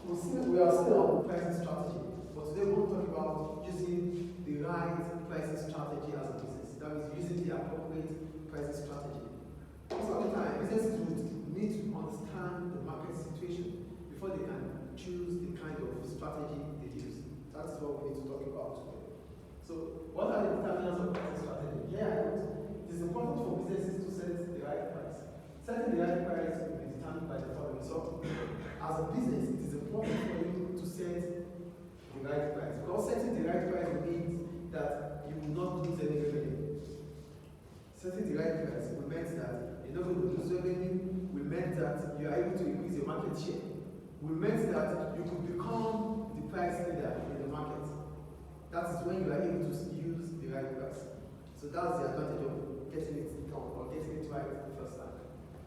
We are still on pricing strategy, but today we want to talk about using the right pricing strategy as a business. That means using the appropriate pricing strategy. Most of the time, businesses would need to understand the market situation before they can choose the kind of strategy they use. That's what we need to talk about today. So, what are the determinants of pricing strategy? It is important for businesses to set the right price. Setting the right price will be determined by the following. So, as a business, it is important for you to set the right price. Because setting the right price means that you will not lose any revenue. Setting the right price will mean that you're not going to lose revenue, will mean that you are able to increase your market share, will mean that you could become the price leader in the market. That is when you are able to use the right price. So that's the advantage of getting it done or getting it right the first time.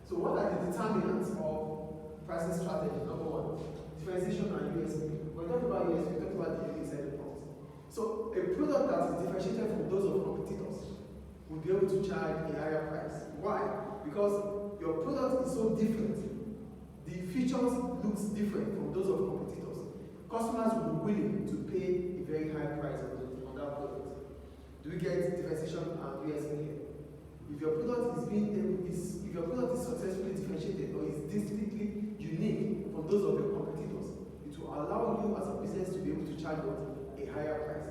So what are the determinants of pricing strategy? Number one, differentiation and USP. When we talk about USP, we talk about the unique selling points. So a product that is differentiated from those of competitors will be able to charge a higher price. Why? Because your product is so different. The features looks different from those of competitors. Customers will be willing to pay a very high price on that product. Do we get differentiation and USP here? If your product is successfully differentiated or is distinctly unique from those of your competitors, it will allow you as a business to be able to charge a higher price.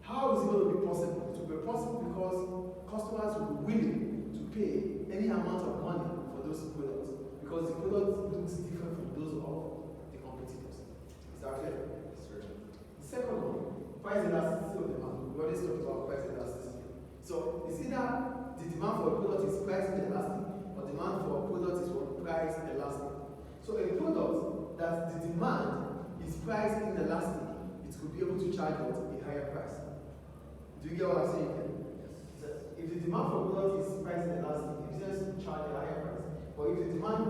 How is it going to be possible? It will be possible because customers will be willing to pay any amount of money for those products because the product looks different from those of the competitors. Is that clear? The second one, price elasticity of demand. We always talk about price elasticity. So it's either the demand for a product is price inelastic or demand for a product is price elastic. So a product that the demand is price inelastic, it could be able to charge a higher price. Do you get what I'm saying here? Yes. If the demand for a product is price inelastic, it just charge a higher price. But if the demand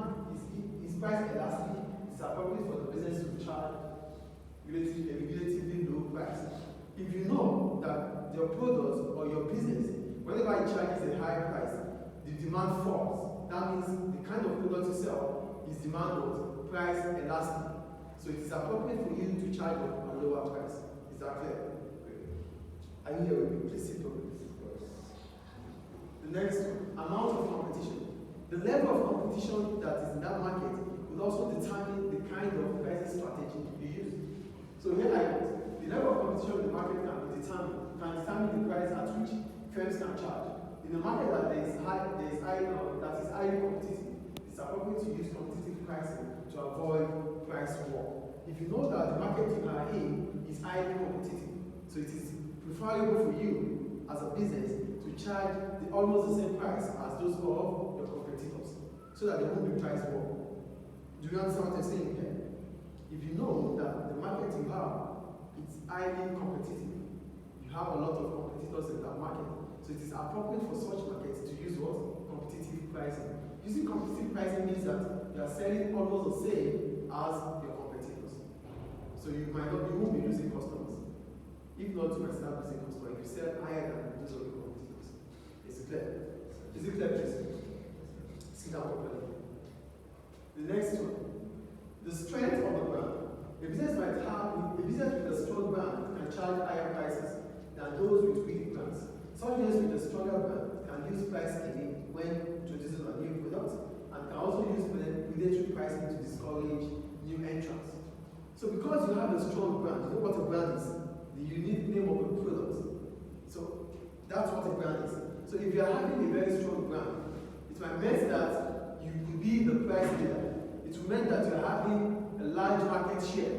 is price elastic, it's appropriate for the business to charge a relatively low price. If you know that your product or your business, whenever it charges a higher price, the demand falls. That means the kind of product you sell is demand price elastic. So it is appropriate for you to charge a lower price. Is that clear? Are you here with me? Please sit over this. The next one, amount of competition. The level of competition that is in that market will also determine the kind of pricing strategy you use. So here I put, the level of competition in the market can determine the price at which firms can charge. In a market that is highly competitive, it's appropriate to use competitive pricing to avoid price war. If you know that the market you are in is highly competitive, so it is preferable for you as a business to charge almost the same price as those of your competitors, so that there won't be price war. Do you understand what I'm saying here? If you know that the market you have is highly competitive, you have a lot of competitors in that market, so it is appropriate for such markets to use what? Competitive pricing. Using competitive pricing means that you are selling almost the same as your competitors. So you won't be losing customers. If not, you might start losing customers if you sell higher than those of your competitors. Is it clear? Is it clear, please? See that properly. The next one, the strength of the brand. A business with a strong brand can charge higher prices than those with weak brands. Such business with a stronger brand can use price skimming when introducing a new product and can also use predatory pricing to discourage new entrants. So because you have a strong brand, you know what a brand is? The unique name of a product. So that's what a brand is. So if you are having a very strong brand, it might mean that you could be the price leader. It will mean that you are having a large market share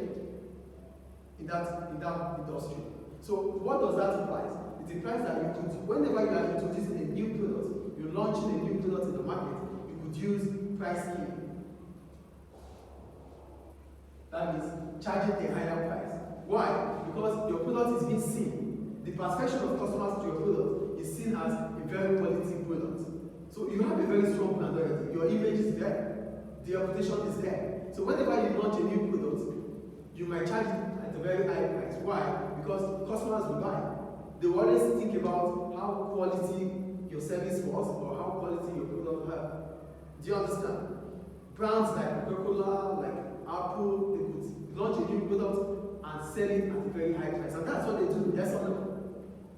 in that industry. So what does that imply? It implies that you could, whenever you are introducing a new product, you're launching a new product in the market, you could use price skimming. That means charging a higher price. Why? Because your product is being seen. The perception of customers to your product is seen as a very quality product. So you have a very strong brand already. Your image is there. The reputation is there. So whenever you launch a new product, you might charge it at a very high price. Why? Because customers will buy. They will always think about how quality your service was or how quality your product had. Do you understand? Brands like Coca-Cola, like Apple, they could launch a sell it at a very high price. And that's what they do, yes or no?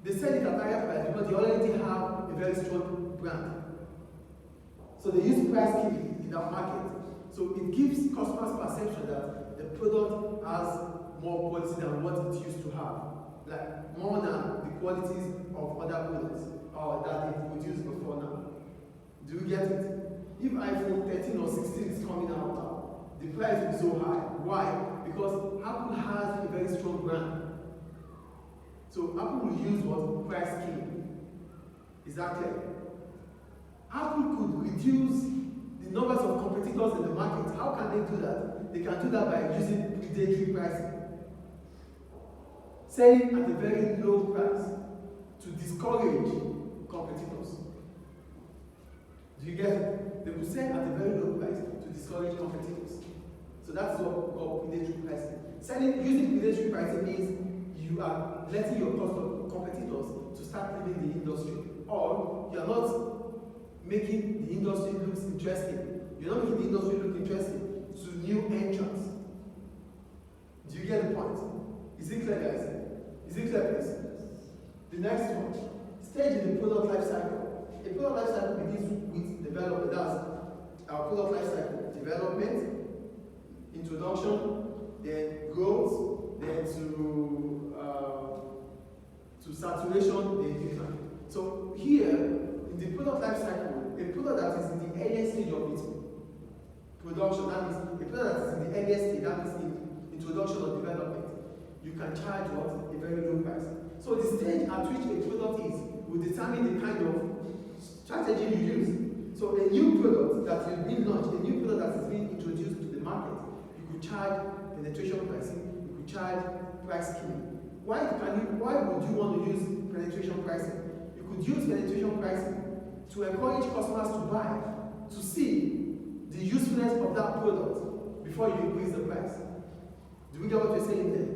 They sell it at a higher price because they already have a very strong brand. So they use price killing in that market. So it gives customers perception that the product has more quality than what it used to have. Like more than the qualities of other products or that it produced before now. Do you get it? If iPhone 13 or 16 is coming out now, the price will be so high. Why? Because Apple has a very strong brand. So Apple will use what? Price killing. Is that clear? Apple could reduce the numbers of competitors in the market. How can they do that? They can do that by using predatory pricing. Selling at a very low price to discourage competitors. Do you get it? They will sell at a very low price to discourage competitors. So that's what we call predatory pricing. Using predatory pricing means you are letting your competitors to start leaving the industry, or you are not making the industry look interesting. You're not making the industry look interesting to new entrants. Do you get the point? Is it clear, guys? Is it clear, please? The next one, stage in the product life cycle. A product life cycle begins with development. That's our product life cycle. Development, introduction, then growth, then to saturation, then decline. So here, in the product life cycle, a product that is in the earliest stage of its production, that means a product that is in the earliest stage, that means in introduction or development, you can charge what? A very low price. So the stage at which a product is will determine the kind of strategy you use. So a new product that is being launched, a new product that is being introduced to the market, you could charge penetration pricing, you could charge price killing. Why would you want to use penetration pricing? You could use penetration pricing to encourage customers to buy, to see the usefulness of that product before you increase the price. Do we get what you're saying there?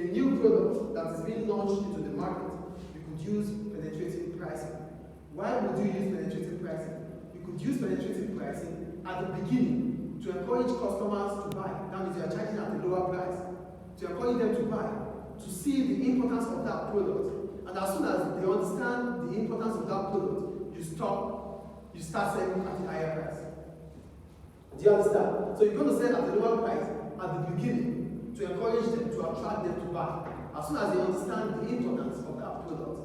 A new product that is being launched into the market, you could use penetrative pricing. Why would you use penetrative pricing? You could use penetrative pricing at the beginning to encourage customers to buy. That means you are charging at a lower price. To encourage them to buy, to see the importance of that product. And as soon as they understand the importance of that product, you start selling at a higher price. Do you understand? So you're going to sell at a lower price at the beginning to encourage them, to attract them to buy. As soon as they understand the importance of that product,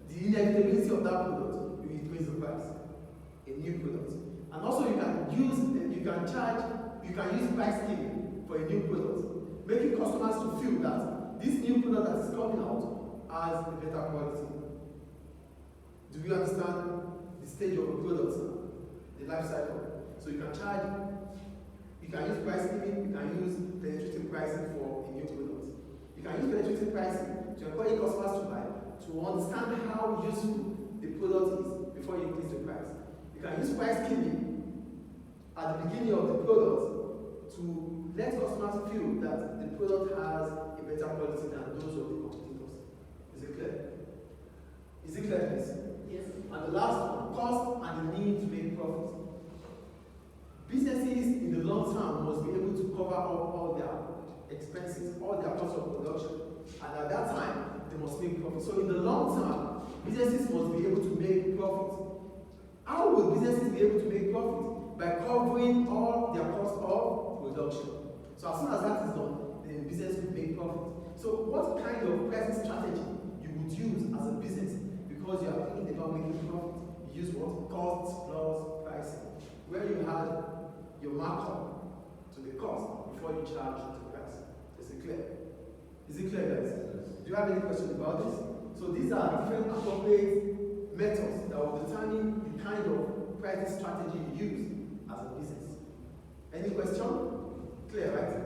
the inevitability of that product, you increase the price. A new product. And also you can use price killing for a new product, making customers to feel that this new product that is coming out has a better quality. Do we understand the stage of a product now? The life cycle. So you can use price killing, you can use penetrative pricing for a new product. You can use penetrative pricing to encourage customers to buy, to understand how useful the product is before you increase the price. You can use price killing at the beginning of the product to let customers feel that the product has a better quality than those of the competitors. Is it clear? Is it clear, please? Yes. And the last one, cost and the need to make profit. Businesses in the long term must be able to cover up all their expenses, all their costs of production. And at that time, they must make profit. So in the long term, businesses must be able to make profit. How will businesses be able to make profit? By covering all their costs of production. So as soon as that is done, then business will make profit. So what kind of pricing strategy you would use as a business because you are thinking about making profit? You use what? Cost plus pricing. Where you had your markup to the cost before you charge the price. Is it clear? Is it clear, guys? Do you have any questions about this? So these are different appropriate methods that will determine the kind of pricing strategy you use as a business. Any question? Clear, right?